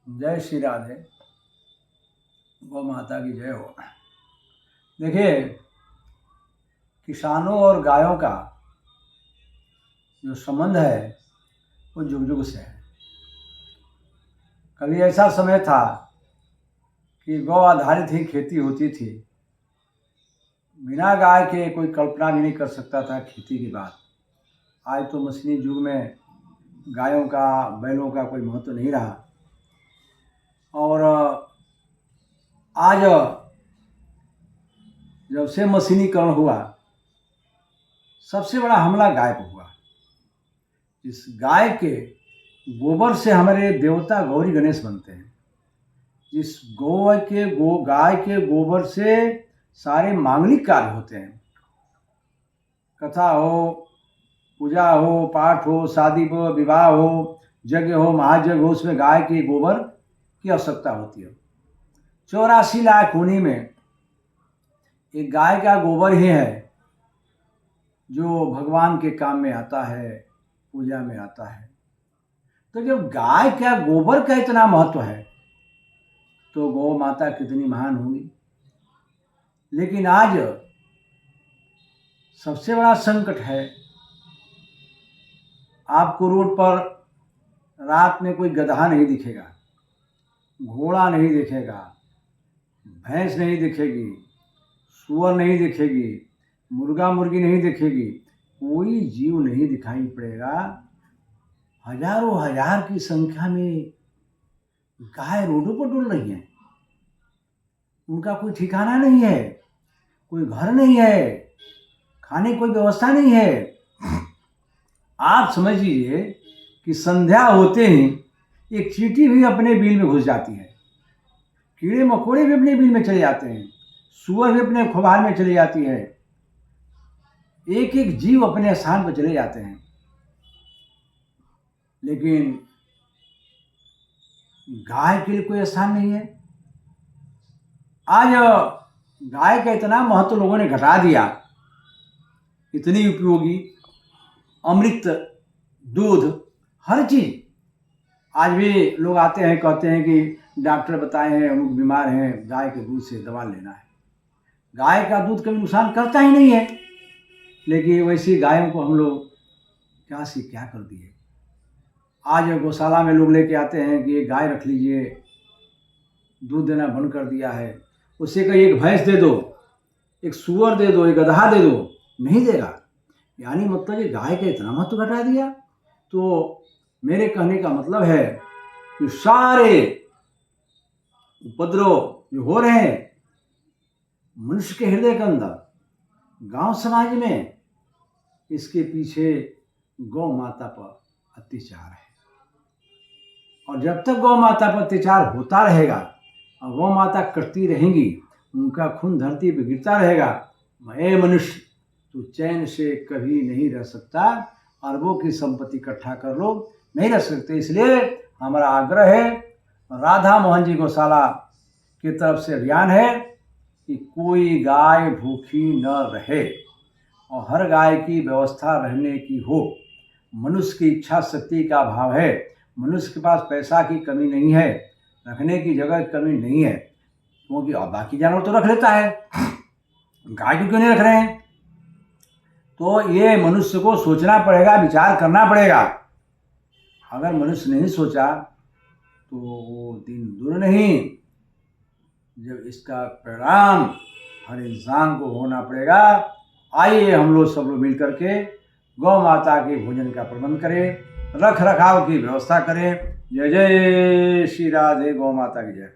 जय श्री राधे। गौ माता की जय हो। देखिए, किसानों और गायों का जो संबंध है वो जुग जुग से है। कभी ऐसा समय था कि गौ आधारित ही खेती होती थी। बिना गाय के कोई कल्पना भी नहीं कर सकता था खेती की बात। आज तो मशीनी युग में गायों का, बैलों का कोई महत्व नहीं रहा। और आज जब से मशीनीकरण हुआ, सबसे बड़ा हमला गाय पर हुआ। इस गाय के गोबर से हमारे देवता गौरी गणेश बनते हैं। इस गाय के गोबर से सारे मांगलिक कार्य होते हैं। कथा हो, पूजा हो, पाठ हो, शादी हो, विवाह हो, यज्ञ हो, महायज्ञ हो, उसमें गाय के गोबर की आवश्यकता होती है। 84 लाख होने में एक गाय का गोबर ही है जो भगवान के काम में आता है, पूजा में आता है। तो जब गाय का गोबर का इतना महत्व है तो गौ माता कितनी महान होगी। लेकिन आज सबसे बड़ा संकट है, आपको रोड पर रात में कोई गधा नहीं दिखेगा, घोड़ा नहीं दिखेगा, भैंस नहीं दिखेगी, सूअर नहीं दिखेगी, मुर्गा मुर्गी नहीं दिखेगी, कोई जीव नहीं दिखाई पड़ेगा। हजारों हजार की संख्या में गाय रोडों पर डुल रही हैं। उनका कोई ठिकाना नहीं है, कोई घर नहीं है, खाने की कोई व्यवस्था नहीं है। आप समझ लीजिए कि संध्या होते ही एक चींटी भी अपने बिल में घुस जाती है, कीड़े मकोड़े भी अपने बिल में चले जाते हैं, सूअर भी अपने खुबार में चली जाती है। एक एक जीव अपने स्थान पर चले जाते हैं। लेकिन गाय के लिए कोई स्थान नहीं है। आज गाय का इतना महत्व लोगों ने घटा दिया, इतनी उपयोगी अमृत, दूध, हर चीज। आज भी लोग आते हैं, कहते हैं कि डॉक्टर बताए हैं अमुक बीमार हैं, गाय के दूध से दवा लेना है। गाय का दूध कभी नुकसान करता ही नहीं है, लेकिन वैसी गायों को हम लोग क्या से क्या कर दिए। आज गौशाला में लोग लेके आते हैं कि एक गाय रख लीजिए, दूध देना बंद कर दिया है। उससे कहीं एक भैंस दे दो, एक सूअर दे दो, एक गधा दे दो, नहीं देगा। यानी मतलब ये गाय का इतना महत्व घटा दिया। तो मेरे कहने का मतलब है कि सारे उपद्रव जो हो रहे हैं मनुष्य के हृदय के अंदर, गांव समाज में, इसके पीछे गौ माता पर अत्याचार है। और जब तक गौ माता पर अत्याचार होता रहेगा और गौ माता करती रहेंगी, उनका खून धरती पर गिरता रहेगा, मैं मनुष्य तो चैन से कभी नहीं रह सकता। अरबों की संपत्ति इकट्ठा कर लो, नहीं रह सकते। इसलिए हमारा आग्रह है, राधा मोहन जी गौशाला की तरफ से अभियान है कि कोई गाय भूखी न रहे और हर गाय की व्यवस्था रहने की हो। मनुष्य की इच्छा शक्ति का अभाव है, मनुष्य के पास पैसा की कमी नहीं है, रखने की जगह की कमी नहीं है, क्योंकि बाकी जानवर तो रख लेता है, गाय को क्यों नहीं रख रहे हैं। तो ये मनुष्य को सोचना पड़ेगा, विचार करना पड़ेगा। अगर मनुष्य नहीं सोचा तो वो दिन दूर नहीं जब इसका परिणाम हर इंसान को होना पड़ेगा। आइए हम लोग सब लोग मिल करके गौ माता के भोजन का प्रबंध करें, रख रखाव की व्यवस्था करें। जय जय श्री राधे। गौ माता की जय।